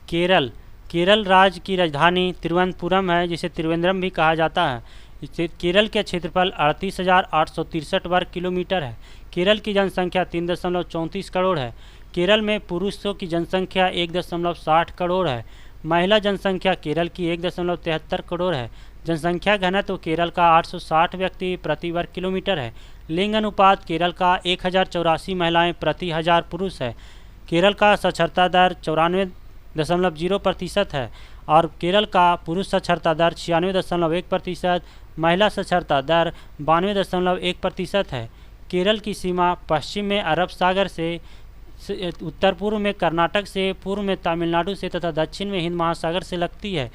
केरल केरल राज्य की राजधानी तिरुवनंतपुरम है, जिसे त्रिवेंद्रम भी कहा जाता है। केरल का क्षेत्रफल 38,863 वर्ग किलोमीटर है। केरल की जनसंख्या 3.34 करोड़ है। केरल में पुरुषों की जनसंख्या 1.60 करोड़ है। महिला जनसंख्या केरल की 1.73 करोड़ है। जनसंख्या घनत्व केरल का 860 व्यक्ति प्रति वर्ग किलोमीटर है। लिंग अनुपात केरल का 1084 महिलाएं प्रति 1000 पुरुष है। केरल का साक्षरता दर 94.0% है और केरल का पुरुष साक्षरता दर 96.1%, महिला साक्षरता दर 92.1% है। केरल की सीमा पश्चिम में अरब सागर से, उत्तर पूर्व में कर्नाटक से, पूर्व में तमिलनाडु से तथा दक्षिण में हिंद महासागर से लगती है।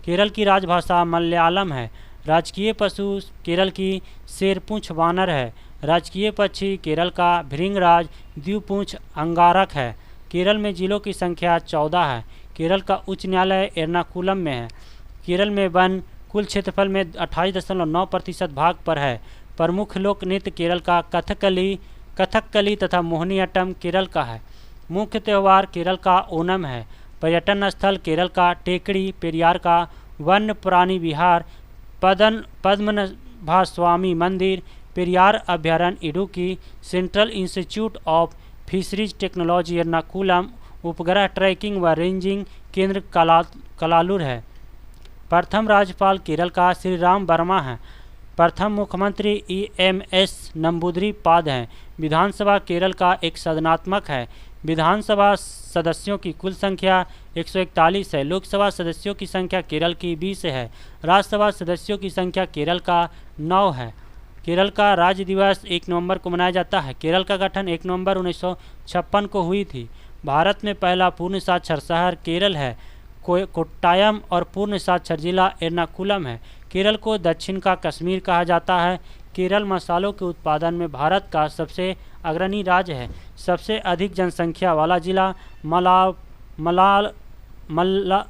केरल की राजभाषा मलयालम है। राजकीय पशु केरल की शेरपूंछ वानर है। राजकीय पक्षी केरल का भृंगराज द्विपूंछ अंगारक है। केरल में जिलों की संख्या 14 है। केरल का उच्च न्यायालय एर्नाकुलम में है। केरल में वन कुल क्षेत्रफल में 28.9% भाग पर है। प्रमुख लोक नृत्य केरल का कथकली तथा मोहिनीअट्टम केरल का है। मुख्य त्यौहार केरल का ओणम है। पर्यटन स्थल केरल का टेकड़ी, पेरियार का वन्य प्राणी विहार, पद्मनाभस्वामी मंदिर, पेरियार अभ्यारण्य Idukki, central institute of fisheries technology Ernakulam, उपग्रह ट्रैकिंग व रेंजिंग केंद्र कलालूर है। प्रथम राज्यपाल केरल का श्री राम वर्मा है। प्रथम मुख्यमंत्री EMS नंबूदरी-पाद हैं। विधानसभा केरल का एक सदनात्मक है। विधानसभा सदस्यों की कुल संख्या 141 है। लोकसभा सदस्यों की संख्या केरल की 20 है। राज्यसभा सदस्यों की संख्या केरल का 9 है। केरल का राज्य दिवस 1 नवंबर को मनाया जाता है। केरल का गठन 1 नवंबर 1956 को हुई थी। भारत में पहला पूर्ण साक्षर शहर केरल है, कोट्टायम, और पूर्ण साक्षर जिला एर्नाकुलम है। केरल को दक्षिण का कश्मीर कहा जाता है। केरल मसालों के उत्पादन में भारत का सबसे अग्रणी राज्य है। सबसे अधिक जनसंख्या वाला जिला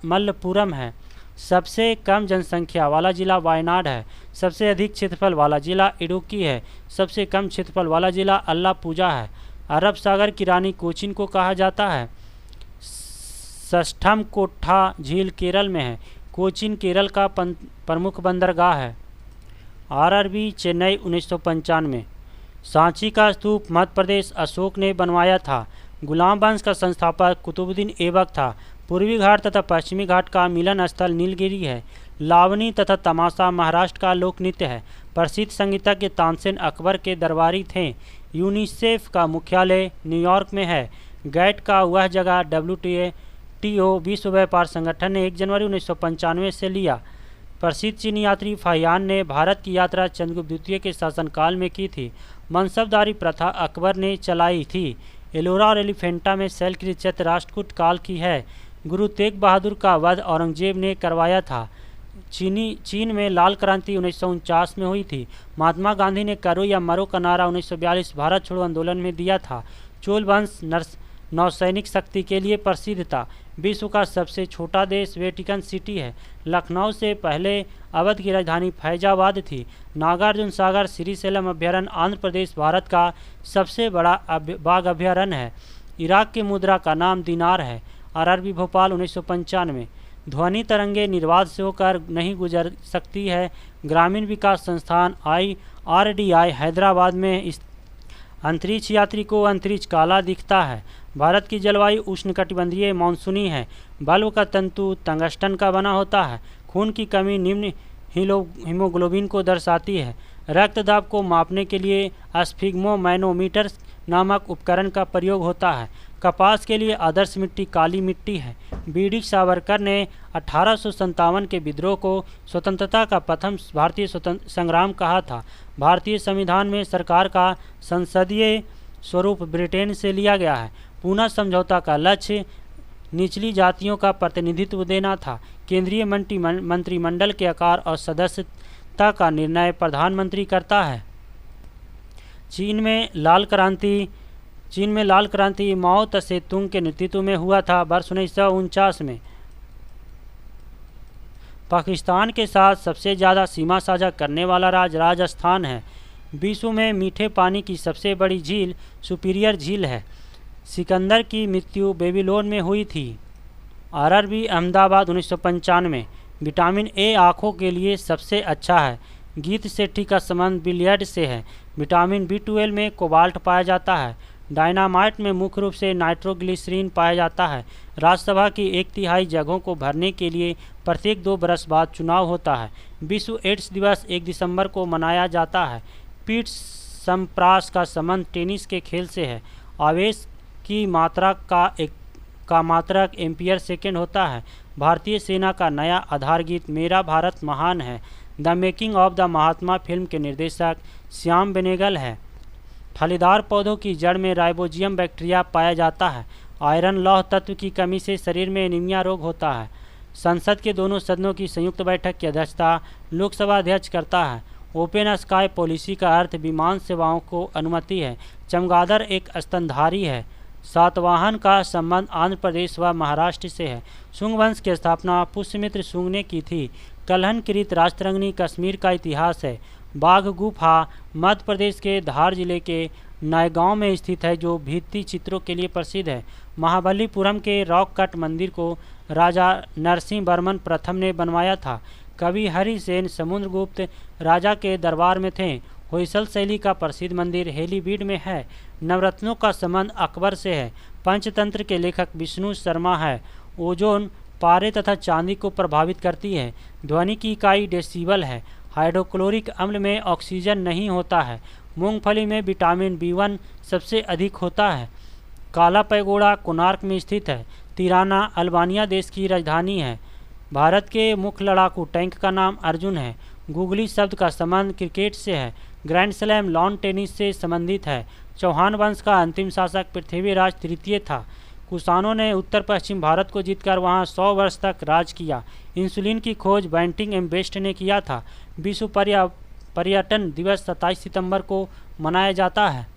मलप्पुरम है। सबसे कम जनसंख्या वाला जिला वायनाड है। सबसे अधिक क्षेत्रफल वाला जिला इडुक्की है। सबसे कम क्षेत्रफल वाला जिला अल्लापुझा है। अरब सागर की रानी कोचीन को कहा जाता है। सष्टम कोट्टा झील केरल में है। कोचीन केरल का प्रमुख बंदरगाह है। RRB चेन्नई 1995। सांची का स्तूप मध्य प्रदेश अशोक ने बनवाया था। गुलाम वंश का संस्थापक कुतुबुद्दीन ऐबक था। पूर्वी घाट तथा पश्चिमी घाट का मिलन स्थल नीलगिरी है। लावनी तथा तमाशा महाराष्ट्र का लोक नृत्य है। प्रसिद्ध संगीतज्ञ तानसेन अकबर के दरबारी थे। यूनिसेफ का मुख्यालय न्यूयॉर्क में है। गैट का वह जगह WTO विश्व व्यापार संगठन ने 1 जनवरी 1995 से लिया। प्रसिद्ध चीनी यात्री फाहियान ने भारत की यात्रा चंद्रगुप्त द्वितीय के शासनकाल में की थी। मनसबदारी प्रथा अकबर ने चलाई थी। एलोरा और एलिफेंटा में शैलकृत चैत्य राष्ट्रकूट काल की है। गुरु तेग बहादुर का वध औरंगजेब ने करवाया था। चीन में लाल क्रांति 1949 में हुई थी। महात्मा गांधी ने करो या मरो का नारा 1942 भारत छोड़ो आंदोलन में दिया था। चोल वंश नौसैनिक शक्ति के लिए प्रसिद्ध था। विश्व का सबसे छोटा देश वेटिकन सिटी है। लखनऊ से पहले अवध की राजधानी फैजाबाद थी। नागार्जुन सागर श्रीशैलम अभ्यारण्य आंध्र प्रदेश भारत का सबसे बड़ा बाघ अभ्यारण्य है। इराक की मुद्रा का नाम दिनार है। RRB भोपाल 1995। ध्वनि तरंगे निर्वात से होकर नहीं गुजर सकती है। ग्रामीण विकास संस्थान IRDI हैदराबाद में इस अंतरिक्ष यात्री को अंतरिक्ष काला दिखता है। भारत की जलवायु उष्णकटिबंधीय मानसूनी है। बल्ब का तंतु टंगस्टन का बना होता है। खून की कमी निम्न हीमोग्लोबिन को दर्शाती है। रक्तदाब को मापने के लिए स्फिग्मोमैनोमीटर नामक उपकरण का प्रयोग होता है। कपास के लिए आदर्श मिट्टी काली मिट्टी है। BD सावरकर ने 1857 के विद्रोह को स्वतंत्रता का प्रथम भारतीय स्वतंत्र संग्राम कहा था। भारतीय संविधान में सरकार का संसदीय स्वरूप ब्रिटेन से लिया गया है। पूना समझौता का लक्ष्य निचली जातियों का प्रतिनिधित्व देना था। केंद्रीय मंत्रिमंडल के आकार और सदस्यता का निर्णय प्रधानमंत्री करता है। चीन में लाल क्रांति माओ त्से तुंग के नेतृत्व में हुआ था वर्ष 1949 में। पाकिस्तान के साथ सबसे ज़्यादा सीमा साझा करने वाला राज्य राजस्थान है। विश्व में मीठे पानी की सबसे बड़ी झील सुपीरियर झील है। सिकंदर की मृत्यु बेबीलोन में हुई थी। आरआरबी अहमदाबाद 1995। विटामिन ए आँखों के लिए सबसे अच्छा है। गीत सेट्टी का संबंध बिलियर्ड से है। विटामिन बी12 में कोबाल्ट पाया जाता है। डायनामाइट में मुख्य रूप से नाइट्रोग्लिसरीन पाया जाता है। राज्यसभा की 1/3 जगहों को भरने के लिए प्रत्येक 2 बरस बाद चुनाव होता है। विश्व एड्स दिवस 1 दिसंबर को मनाया जाता है। पीट सम्प्रास का संबंध टेनिस के खेल से है। आवेश की मात्रा का मात्रक एम्पियर सेकेंड होता है। भारतीय सेना का नया आधार गीत मेरा भारत महान है। The making of the Mahatma film के निर्देशक श्याम बेनेगल है। फलीदार पौधों की जड़ में राइबोजियम बैक्टीरिया पाया जाता है। आयरन लौह तत्व की कमी से शरीर में एनीमिया रोग होता है। संसद के दोनों सदनों की संयुक्त बैठक की अध्यक्षता लोकसभा अध्यक्ष करता है। ओपन स्काई पॉलिसी का अर्थ विमान सेवाओं को अनुमति है। चमगादड़ एक स्तनधारी है। सातवाहन का संबंध आंध्र प्रदेश व महाराष्ट्र से है। शुंग वंश की स्थापना पुष्यमित्र शुंग ने की थी। कलहनकृत राजतरंगिणी कश्मीर का इतिहास है। बाघ गुफा मध्य प्रदेश के धार जिले के नयगांव में स्थित है, जो भित्ति चित्रों के लिए प्रसिद्ध है। महाबलीपुरम के रॉक कट मंदिर को राजा नरसिंह वर्मन प्रथम ने बनवाया था। कवि हरिसेन समुद्रगुप्त राजा के दरबार में थे। होयसल शैली का प्रसिद्ध मंदिर हेलीबीड में है। नवरत्नों का संबंध अकबर से है। पंचतंत्र के लेखक विष्णु शर्मा है। ओजोन पारे तथा चांदी को प्रभावित करती है। ध्वनि की इकाई डेसिबल है। हाइड्रोक्लोरिक अम्ल में ऑक्सीजन नहीं होता है। मूंगफली में विटामिन B1 सबसे अधिक होता है। काला पैगोडा कोणार्क में स्थित है। तिराना अल्बानिया देश की राजधानी है। भारत के मुख्य लड़ाकू टैंक का नाम अर्जुन है। गूगली शब्द का संबंध क्रिकेट से है। ग्रैंड स्लैम लॉन टेनिस से संबंधित है। चौहान वंश का अंतिम शासक पृथ्वीराज तृतीय था। कुषाणों ने उत्तर पश्चिम भारत को जीतकर वहां 100 वर्ष तक राज किया। इंसुलिन की खोज बैंटिंग एम बेस्ट ने किया था। विश्व पर्यटन दिवस 27 सितंबर को मनाया जाता है।